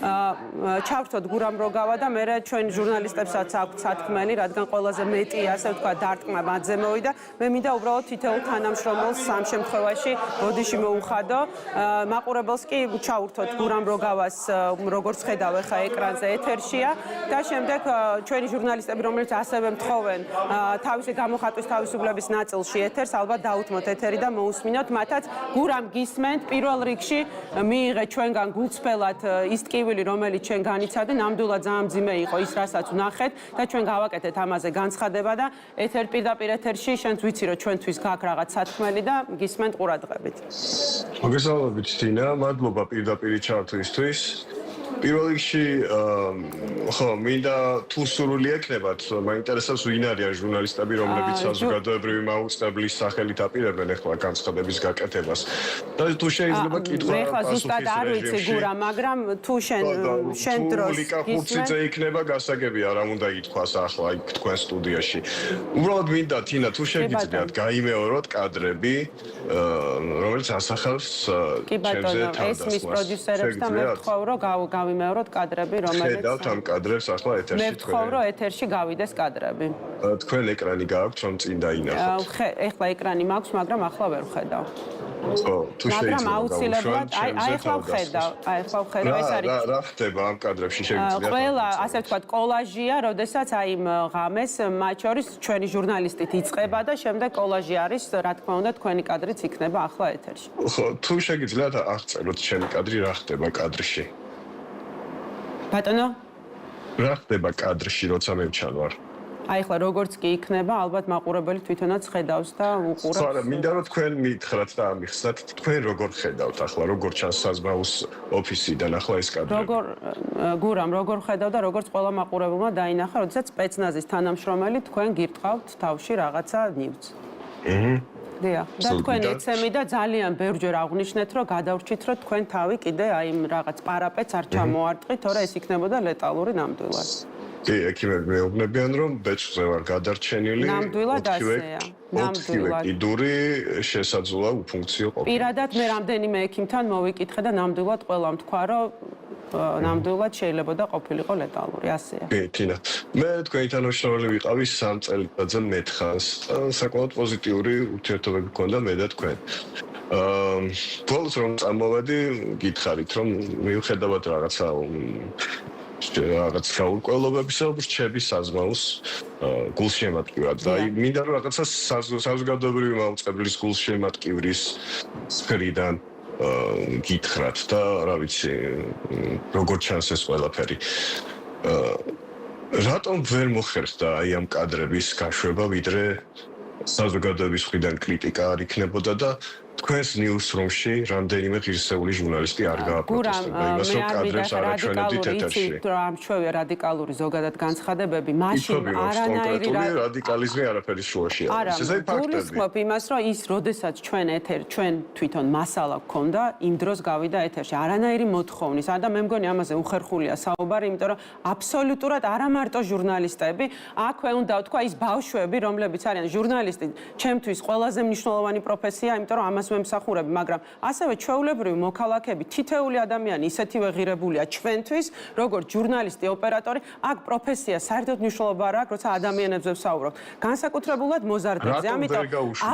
ჩავრთოთ გურამ როგავა და მე ჩვენ ჟურნალისტებსაც აქვთ სათქმელი, რადგან ყველაზე მეტი ასე ვთქვა დარტყმა მათზე მოვიდა. მე მინდა უბრალოდ თითოეულ თანამშრომელს სამ შემთხვევაში ბოდიში მოუხადო. მაყურებელს კი ჩავრთოთ გურამ როგავას, როგორც ხედავ ახლა ეკრანზე ეთერშია და შემდეგ ჩვენი ჟურნალისტები, რომლებიც ასევე მთხოვენ თავისი გამოხატვის თავისუფლების ნაწილში ეთერს, ალბათ დაუთმოთ ეთერი და მოусმინოთ მათაც. გურამ გისმენთ, პირველ რიგში მიიღეთ ჩვენგან გულწრფელად ის ტკივილი, რომელიც ჩვენ განიცადე, ნამდვილად ძალიან მძიმე იყო ის, რასაც ვნახეთ და ჩვენ გავაკეთეთ ამაზე განცხადება და პირდაპირ ეთერში შენც ვიცი, რომ ჩვენთვის გაქვს რაღაც სათქმელი და გისმენთ ყურადღებით. მოგესალმებით თინა, მადლობა პირდაპირ ჩართვისთვის. პირველ რიგში ხო მინდა თუ სურვილი ექნებათ, მაინტერესებს ვინ არიან ჟურნალისტები, რომლებიც საზოგადოებრივი მაუწყებლის სახელით აპირებენ ახლა განცხადების გაკეთებას. და თუ შეიძლება კითხვა ეხლა ზუსტად არ ვიცი გურა, მაგრამ თუ შენ დროს გისმენთ იქნება გასაგებია, რა უნდა ითქვას ახლა იქ თქვენ სტუდიაში. უბრალოდ მინდა თინა, თუ შეგიძლიათ გაიმეოროთ კადრები, რომელიც ასახავს ჩემზე თავდასხმას. ესმის პროდიუსერებს და მე ვთხოვ, რომ გავიმეოროთ კადრები, რომელიც ხედავთ ამ კადრებს ახლა ეთერში მე ვთხოვ, რომ ეთერში გავიდეს კადრები. თქვენ ეკრანი გააქვთ, რომ წინ დაინახოთ. ეხლა ეკრანი მაქვს, მაგრამ ახლა ვერ ვხედავ. ხო, თუ შეიძლება მაგრამ აუცილებლად, ახლა ვხედავ, ეს არის. რა ხდება ამ კადრებში შეგიძლიათ? ყველა, ასე ვთქვათ, კოლაჟია, როდესაც აი ღამეს მათ შორის ჩვენი ჟურნალისტით იწყება და შემდეგ კოლაჟი არის, რა თქმა უნდა, თქვენი კადრიც იქნება ახლა ეთერში. ხო, თუ შეგიძლიათ აღწეროთ ჩემი კადრი, რა ხდება კადრში? ბატონო? რა ხდება კადრში, როცა მე ვჩანვარ? აი ახლა როგორც კი იქნება, ალბათ მაყურებელი თვითონაც ხედავს და უყურებს. ხო, მინდა რომ თქვენ მითხრათ და ამიხსნათ, თქვენ როგორ ხედავთ ახლა, როგორ ჩანს საზმაუს ოფისიდან ახლა ეს კადრები? გურამ, როგორ ხედავ და როგორც ყველა მაყურებელმა დაინახა, როდესაც სპეცნაზის თანამშრომელი თქვენ გირტყავთ თავში რაღაცა ნივთს. დიახ, და თქვენ ეცემი და ძალიან ბევრჯერ აღვნიშნეთ, რომ გადავრჩით, რომ თქვენ თავი კიდე აი რაღაც პარაპეტს არ ჩამოარტყით, თორე ეს იქნებოდა ლეტალური ნამდვილად. კი, ექიმები მეუბნებიან, რომ ბეჭდზე ვარ გადარჩენილი. ნამდვილად ასეა. ნამდვილად. კიდური შესაძლოა უფუნქციო ყოფილი. პირადად მე რამდენიმე ექიმთან მოვიკითხე და ნამდვილად ყველამ თქვა, რომ ნამდვილად შეიძლება და ყოფილიყო ლეტალური, ასეა. კი, თინა. მე თქვენი თანამშრომელი ვიყავი 3 წელიწადზე მეტხანს. საკმაოდ პოზიტიური ურთიერთობები გქონდა მე და თქვენ. ბოლოს რომ წამოვედი, გითხარით, რომ მიუხედავად რაღაცა გაურკვევლობებისა, ვრჩები საზმაუს გულშემატკივრად. და მინდა რომ რაღაცა საზოგადოებრივი მაუწყებლის გულშემატკივრის სფერიდან გითხრათ და რა ვიცი, როგორ ჩანს ეს ყველაფერი. რატომ ვერ მოხერხდა აი ამ კადრების გაშვება, ვიდრე საზოგადოების მხრიდან κρიტიკა არ იქნებოდა და თქვენს ნიუსრუმში რამდენიმე ღირსეული ჟურნალისტი არ გააპროტესტებდა იმას, რომ კადრებს არ აჩვენებდით ეთერში. ამ ჩვევია რადიკალური ზოგადად განცხადებები, მაშინ არანაირი რადიკალიზმი არაფერი შუაში არ არის. ესეა ფაქტები. გულისხმობ იმას, რომ ის როდესაც ჩვენ თვითონ მასალა გქონდა, იმ დროს გავიდა ეთერში. არანაირი მოთხოვნის, და მე მგონი ამაზე უხერხულია საუბარი, იმიტომ რომ აბსოლუტურად არა მარტო ჟურნალისტები, აქვე უნდა ვთქვა ის ბავშვები, რომლებიც არიან ჟურნალისტი, ჩემთვის ყველაზე მნიშვნელოვანი პროფესია, იმიტომ რომ ამას ვემსახურებ, მაგრამ ასევე ჩვეულებრივი მოქალაქეები, თითოეული ადამიანი ისეთივე ღირებულია ჩვენთვის, როგორც ჟურნალისტი, ოპერატორი, აქ პროფესია საერთოდ მნიშვნელობა არ აქვს, როცა ადამიანებზე ვსაუბრობ. განსაკუთრებულად მოზარდებზე, ამიტომ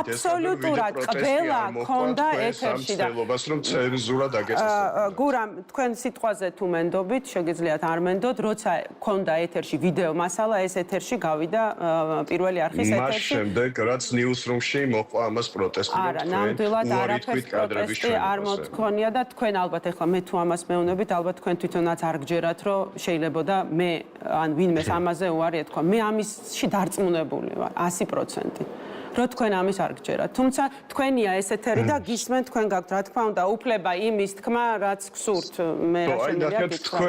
აბსოლუტურად ყველა ქონდა ეთერში და რომ ცენზურა დაგეწესებინა. გურამ, თქვენ სიტყვაზე თუ მენდობით, შეგიძლიათ არ მენდოთ, როცა ქონდა ეთერში ვიდეო მასალა, ეს ეთერში გავიდა პირველი არხის ეთერში. მას შემდეგ, რაც ნიუსრუმში მოყვა ამას პროტესტი, არა, ნამდვილად არაფერს პროტესტი არ მოთქონია და თქვენ ალბათ ეხლა მე თუ ამას მეუბნებით, ალბათ თქვენ თვითონაც არ გჯერათ, რომ შეიძლება და მე ან ვინმეს ამაზე უარი ეთქვა. მე ამისში დარწმუნებული ვარ 100%. რომ თქვენ ამის არ გჯერათ. თუმცა თქვენია ეს ეთერი და გისმენთ, თქვენ გაქვთ რა თქმა უნდა უფლება იმის თქმა, რაც გსურთ. მე რა შემიძლია გითხრა.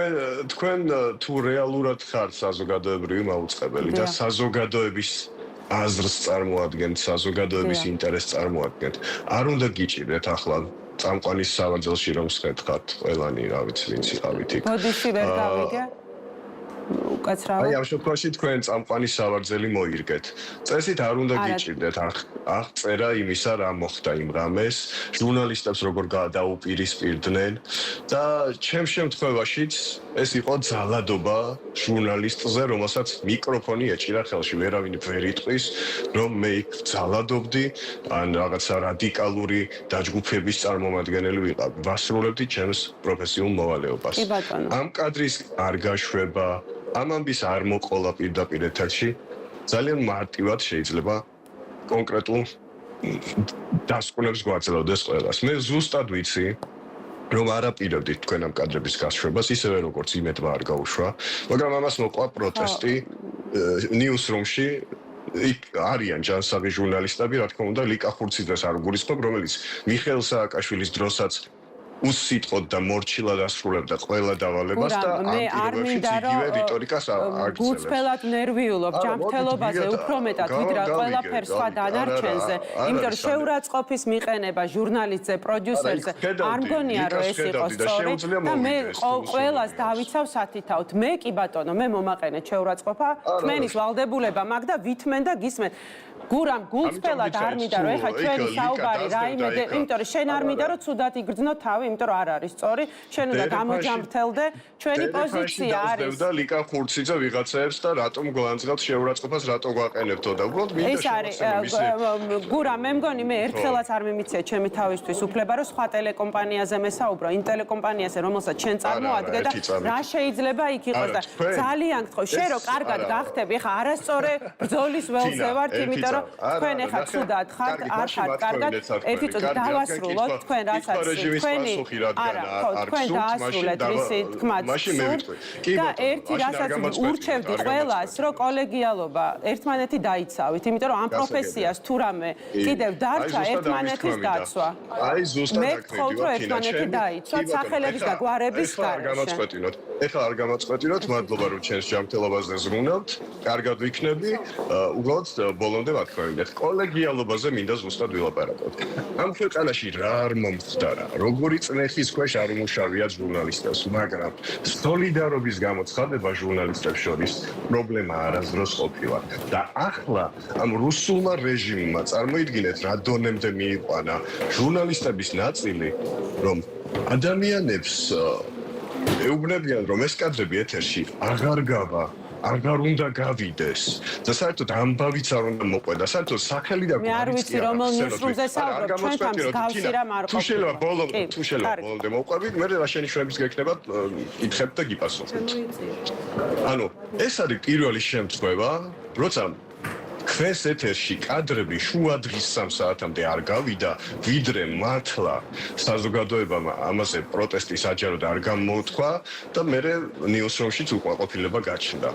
თქვენ თუ რეალურად ხართ საზოგადოებრივი მაუწყებელი და საზოგადოების აზრს წარმოადგენთ, საზოგადოების ინტერესს წარმოადგენთ. არ უნდა გიჭირდეთ ახლა წამყვანის სავარძელში რომ სხედხართ ყველანი, რა ვიცი, ვინც იყავით იქ. ბოდიში ვერ გავიგე. უკაცრავად. აი ამ შემთხვევაში თქვენ წამყვანი სავარძელი მოირგეთ. წესით არ უნდა გიჭირდეთ აღწერა იმისა, რა მოხდა იმ ღამეს, ჟურნალისტებს როგორ დაუპირისპირდნენ და ჩემ შემთხვევაშიც ეს იყო ძალადობა ჟურნალისტზე, რომელსაც მიკროფონი ეჭირა ხელში, ვერავინ ვერ იტყვის, რომ მე იქ ძალადობდი, ან რაღაცა რადიკალური დაჯგუფების წარმომადგენელი ვიყავ. ვასრულებდი ჩემს პროფესიულ მოვალეობას. ამ კადრის არ გაშვება, ამ ამბის არ მოყოლა პირდაპირ ეთერში, ძალიან მარტივად შეიძლება კონკრეტულ დასკვნებს გვაძლევდეს ყველას. მე ზუსტად ვიცი, რომ არაპირებდით თქვენ ამ კადრების გაშვებას, ისევე როგორც იმედმა არ გაუშვა, მაგრამ ამას მოყვა პროტესტი ნიუსრუმში. იქ არიან ჯანსაღი ჟურნალისტები, რა თქმა უნდა, ლიკა ხურციძეს არ უგულისხმობ, რომელიც მიხეილ სააკაშვილის დროსაც უსიტყოდ და მორჩილად ასრულებდა ყველა დავალებას და ამ პირობებში იგივე რიტორიკას აგრძელებს. გუწფელად ნერვიულობ ჯანმრთელობაზე უფრო მეტად ვიდრე ყველაფერს სხვა დანარჩენზე, იმიტომ რომ შეურაცხყოფის მიყენება ჟურნალისტზე, პროდიუსერზე არ მგონია რომ ეს იყო სწორი და მე ყველას დავიცავ სათითაოდ. მე კი ბატონო, მე მომაყენეთ შეურაცხყოფა, თქვენის ვალდებულება მაგ და ვითმენ და გისმენ. გურამ გულწრფელად არ მინდა რომ ეხა ჩვენი საუბარი რაიმე, იმიტომ რომ შენ არ მინდა რომ ცუდად იგრძნო თავი, იმიტომ რომ არ არის სწორი, შენ უნდა გამოჯამრთელდე, ჩვენი პოზიცია არის. და ლიკა ხურციძე ვიღაცებს და რატომ გვანძღავთ შეურაცხყოფას, რატომ გვაყენებთო და უბრალოდ მინდა ეს გურამ, მე მგონი მე ერთხელაც არ მიმიცია ჩემი თავისთვის უფლება რომ სხვა ტელეკომპანიაზე მესაუბრო, იმ ტელეკომპანიაზე რომელსაც შენ წარმოადგე და რა შეიძლება იქ იყოს და ძალიან გთხოვ, შენ რო კარგად გახტები, ეხა არასწორი ბრძოლის ველზე ვართ, იმიტომ რომ თქვენ ეხა ცუდად ხართ, არ ხართ კარგად, ერთი წუთი დავასრულოთ თქვენ რასაც თქვენი თქვენ დაასრულეთ რისი თქმაც და ერთი რასაც ურჩევდი ყველას, რომ კოლეგიალობა ერთმანეთი დაიცავით, იმიტომ რომ ამ პროფესიას თუ რამე კიდევ დარჩა ერთმანეთის დაცვა. აი ზუსტად მე გთხოვთ რომ ერთმანეთი დაიცვათ სახელების და გვარების გარეშე. ეხლა არ გამაწყვეტინოთ, მადლობა რომ ჩემს ჯანმრთელობაზე ზრუნავთ, კარგად ვიქნები, უბრალოდ ბოლომდე ვათქვამდეთ, კოლეგიალობაზე მინდა ზუსტად ვილაპარაკოთ. ამ ქვეყანაში რა არ მომხდარა, როგორი წნეხის ქვეშ არ უმუშავია ჟურნალისტებს, მაგრამ სოლიდარობის გამოცხადება ჟურნალისტებს შორის პრობლემა არასდროს ყოფილა. და ახლა ამ რუსულმა რეჟიმმა წარმოიდგინეთ, რა დონემდე მიიყვანა ჟურნალისტების ნაწილი, რომ ადამიანებს ეუბნებიან, რომ ეს კადრები ეთერში აღარ გავა. აღარ უნდა გავიდეს და საერთოდ ამბავიც არ უნდა მოყვედა საერთოდ სახელი და მე არ ვიცი რომელ ნიუსრუმზე საუბრობ ჩვენთან მსგავსი რამ არ ყოფილა თუ შეიძლება ბოლომდე მოყვებით მე რა შენიშვნების გექნება იკითხებთ და გიპასუხებთ ანუ ეს არის პირველი შემთხვევა როცა ქვეს ეთერში კადრები შუა დღის 3 საათამდე არ გავიდა ვიდრე მართლა საზოგადოებამ ამაზე პროტესტი საჯაროდ არ გამოთქვა და მე ნიუსრუმშიც უკმაყოფილება გაჩნდა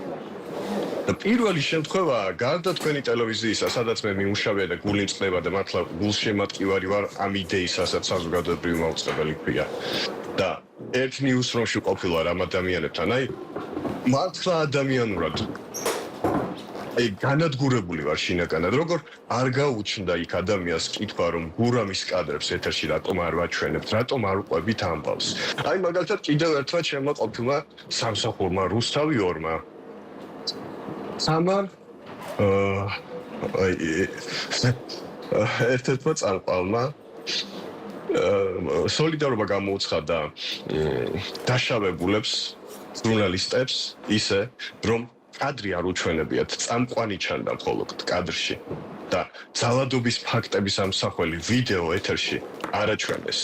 და პირველი შემთხვევა გარდა თქვენი ტელევიზიისა სადაც მე მიმუშავე და გული მწყდება და მართლა გულშემატკივარი ვარ ამ იდეისასაც საზოგადოებრივი მაუწყებელი ქვია და ერთ ნიუსრუმში ყოფილა რამ ადამიანებთან აი მართლა ადამიანურად აი განადგურებული ვარ შინაგანად როგორ არ გაუჩნდა იქ ადამიანს კითხვა რომ გურამის კადრებს ეთერში რატომ არ ვაჩვენებთ რატომ არ უყვებით ამბავს აი მაგალითად კიდევ ერთხელ შემო ყოფილა სამსახურმა რუსთავი ორმა სამარ ერთ-ერთმა წამყვანმა სოლიდარობა გამოუცხადა დაშავებულებს ჟურნალისტებს ისე რომ კადრი არ უჩვენებიათ, წამყვანი ჩანდა მხოლოდ კადრში და ძალადობის ფაქტების ამსახველი ვიდეო ეთერში არ აჩვენეს.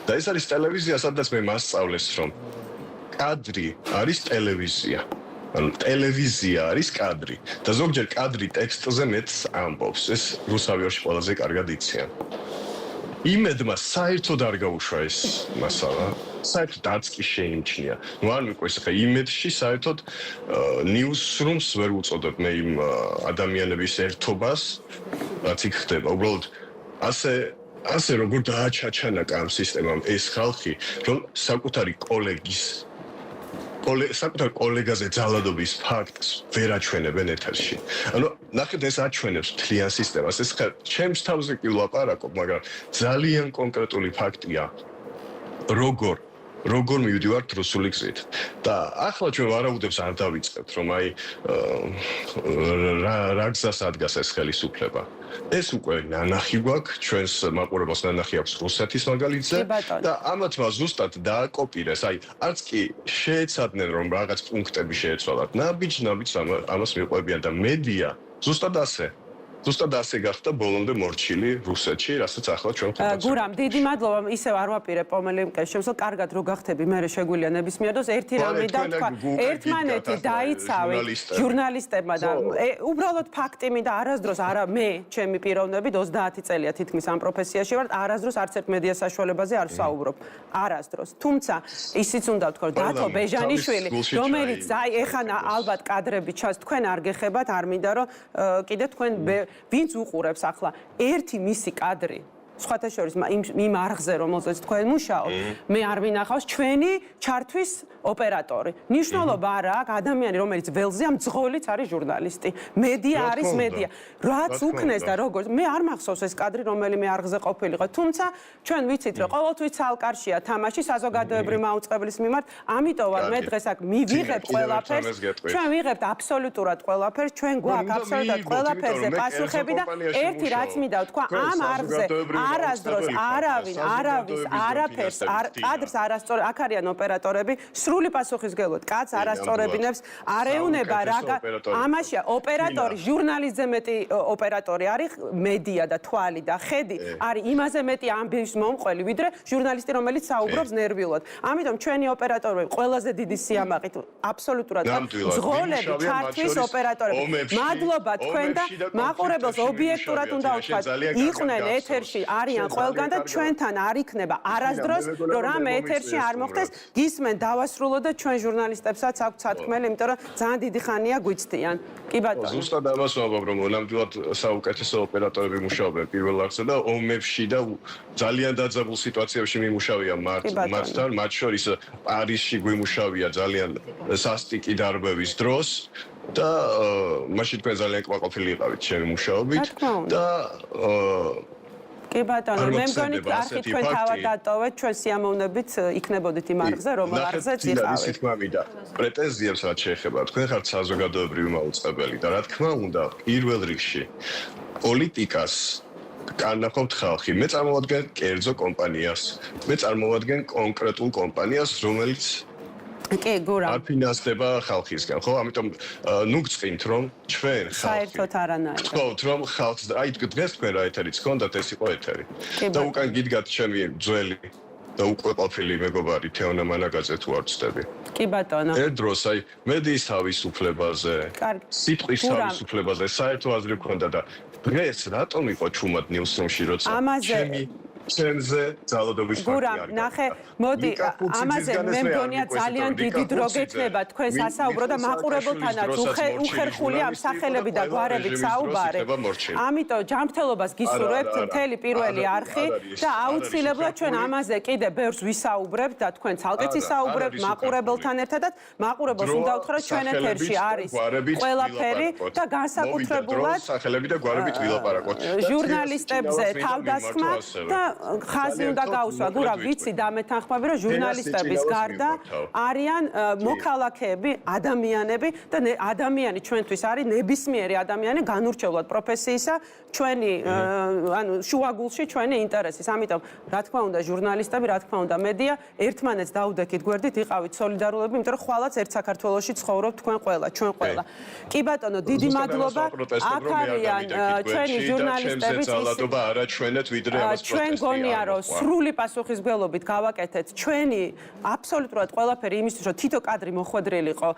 და ეს არის ტელევიზია, სადაც მე მასწავლეს, რომ კადრი არის ტელევიზია. ანუ ტელევიზია არის კადრი და ზოგჯერ კადრი ტექსტზე მეტს ამბობს. ეს რუსავიორში ყველაზე კარგად იციან. იმედმა საერთოდ არ გაუშვა ეს მასალა. საერთოდ არც კი შეიმჩნია. ნუ არ მიყვეს ხა იმედში საერთოდ ნიუსრუმს ვერ უწოდებ მე იმ ადამიანების ერთობას, რაც იქ ხდება. უბრალოდ ასე როგორ დააჩაჩანაკა ამ სისტემამ ეს ხალხი, რომ საკუთარ კოლეგაზე ძალადობის ფაქტს ვერ აჩვენებენ ეთერში. ანუ ნახეთ ეს აჩვენებს მთლიან სისტემას. ეს ხა ჩემს თავზე კი ვლაპარაკობ, მაგრამ ძალიან კონკრეტული ფაქტია. როგორ როგორ მივდივართ რუსული გზით. და ახლა ჩვენ ვარაუდებს არ დავიწყებთ, რომ აი რა გზას ადგას ეს ხელისუფლება. ეს უკვე ნანახი გვაქვს, ჩვენს მაყურებელს ნანახი აქვს რუსეთის მაგალითზე და ამათმა ზუსტად დააკოპირეს, აი არც კი შეეცადნენ რომ რაღაც პუნქტები შეეცვალათ. ნაბიჯ ამას მიყვებიან და მედია ზუსტად ასე გახდა ბოლომდე მორჩილი რუსეთში, რასაც ახლა ჩვენ ხედავთ. გურამ, დიდი მადლობა, ისევ არ ვაპირებ პომელიმკეს შემოსულ, კარგად რო გახდები, მე შეგვიძლია ნებისმიერ დროს ერთი რამე და თქვა, ერთმანეთი დაიცავით ჟურნალისტებმა და უბრალოდ ფაქტი მინდა არასდროს არა მე, ჩემი პიროვნებით 30 წელია თითქმის ამ პროფესიაში ვარ, არასდროს არც ერთ მედია საშუალებაზე არ ვსაუბრობ. არასდროს. თუმცა ისიც უნდა ვთქვა, რომ დათო ბეჟანიშვილი, რომელიც აი ეხანა ალბათ კადრები ჩანს, თქვენ არ გეხებათ, არ მინდა რომ კიდე თქვენ ვინც უყურებს ახლა ერთი მისი კადრი სხვათა შორის იმ არხზე რომელზეც თქვენ მუშაობთ მე არ მინახავს ჩვენი ჩართვის ოპერატორი ნიშნულობა არა აქვს ადამიანი რომელიც ველზე ამ ძღოლიც არის ჟურნალისტი მედია არის მედია რაც უქნეს და როგორც მე არ მახსოვს ეს კადრი რომელიმე არხზე ყოფილიყო თუმცა ჩვენ ვიცით რომ ყოველთვის ცალკარშია თამაში საზოგადოებრივი მაუწყებლის მიმართ ამიტომ ვარ მე დღეს აქ მივიღებ ყველაფერს ჩვენ ვიღებთ აბსოლუტურად ყველაფერს ჩვენ გვაქვს აბსოლუტურად ყველაფერზე პასუხები და ერთი რაც მინდა ვთქვა ამ არხზე არასდროს არავის არაფერს კადრს არასწორ აქ არიან ოპერატორები სრული პასუხისგებლობით კაც არასწორებინებს არეუნება რა ამაშია ოპერატორი ჟურნალისტზე მეტი ოპერატორი არის მედია და თვალი და ხედი არის იმაზე მეტი ამბის მომყველი ვიდრე ჟურნალისტი რომელიც საუბრობს ნერვიულად ამიტომ ჩვენი ოპერატორები ყველაზე დიდი სიამაყით აბსოლუტურად ზღოლები ჩართვის ოპერატორები მადლობა თქვენ და მაყურებელს ობიექტურად უნდა ვთქვათ იყვნენ ეთერში არიან ყველგან და ჩვენთან არ იქნება არასდროს რომ რამე ეთერში არ მოხდეს გისმენ დავასრულო და ჩვენ ჟურნალისტებსაც აქვთ სათქმელი იმიტომ რომ ძალიან დიდი ხანია გვიცდიან კი ბატონო ზუსტად ამას ვამბობ რომ ნამდვილად საუკეთესო ოპერატორები მუშაობენ პირველ არხზე და ომებში და ძალიან დაძაბულ სიტუაციებში მიმუშავია მათთან მათ შორის პარიზში გვიმუშავია ძალიან სასტიკი დარბევის დროს და მაშინ თქვენ ძალიან კმაყოფილი იყავით ჩემი მუშაობით და კი ბატონო, მე მგონი არხი თქვენ თავად დატოვეთ, ჩვენ სიამოვნებით იქნებოდით იმ არხზე, რომელ არხზეც იყავით. ისე თქმა მინდა, პრეტენზიებს რაც შეეხება, თქვენ ხართ საზოგადოებრივი მაუწყებელი და რა თქმა უნდა, პირველ რიგში პოლიტიკას განახავთ ხალხი. მე წარმოვადგენ კერძო კომპანიას. მე წარმოვადგენ კონკრეტულ კომპანიას, რომელიც კი, გურამ. არ ფინანსდება ხალხისგან, ხო? ამიტომ ნუ გწყინთ რომ ჩვენ ხალხი საერთოდ არანაირად. გთხოვთ რომ ხალხს აი დღეს თქვენ რა ეთერიც გქონდათ ეს იყო ეთერი. და უკან გიდგათ ჩემი ძველი და უკვე ყოფილი მეგობარი თეონა მანაგაძე თუ არ ვწდები. კი ბატონო. ერთ დროს აი მედიის თავისუფლებაზე, სიტყვის თავისუფლებაზე საერთო აზრი გქონდა და დღეს რატომ იყო ჩუმად ნიუსრუმში როცა ჩემზე ძალადობის ფაქტი არის. ნახე, მოდი, ამაზე მე მგონია ძალიან დიდი დრო გექნება თქვენ სასაუბრო და მაყურებელთანაც უხერხული ამ სახელები და გვარებით საუბარი. ამიტომ ჯანმრთელობას გისურვებთ მთელი პირველი არხი და აუცილებლად ჩვენ ამაზე კიდე ბევრს ვისაუბრებთ და თქვენ ცალკეც ისაუბრებთ მაყურებელთან ერთადაც. მაყურებელს უნდა ვთქვა რომ ჩვენ ეთერში არის ყველაფერი და განსაკუთრებულად სახელები და გვარებით ვილაპარაკოთ. ჟურნალისტებზე თავდასხმა და ხაზი უნდა გაუსვა. გურა ვიცი და მეთანხმები რომ ჟურნალისტების გარდა არიან მოქალაქეები, ადამიანები და ადამიანი ჩვენთვის არის ნებისმიერი ადამიანი განურჩევლად პროფესიისა, ჩვენი ანუ შუაგულში ჩვენი ინტერესის. ამიტომ რა თქმა უნდა ჟურნალისტები, რა თქმა უნდა მედია ერთმანეთს დაუდექით გვერდით, იყავით სოლიდარულები, იმიტომ რომ ხვალაც ერთ საქართველოში ცხოვრობთ თქვენ ყველა, ჩვენ ყველა. კი ბატონო, დიდი მადლობა. აქ არიან ჩვენი ჟურნალისტებიც ძალადობა არა ჩვენეთ ვიდრე ამას პროტესტი. გონია რომ სრული პასუხისმგებლობით გავაკეთეთ ჩვენი აბსოლუტურად ყველაფერი იმისთვის რომ თითო კადრი მოხვედრილიყო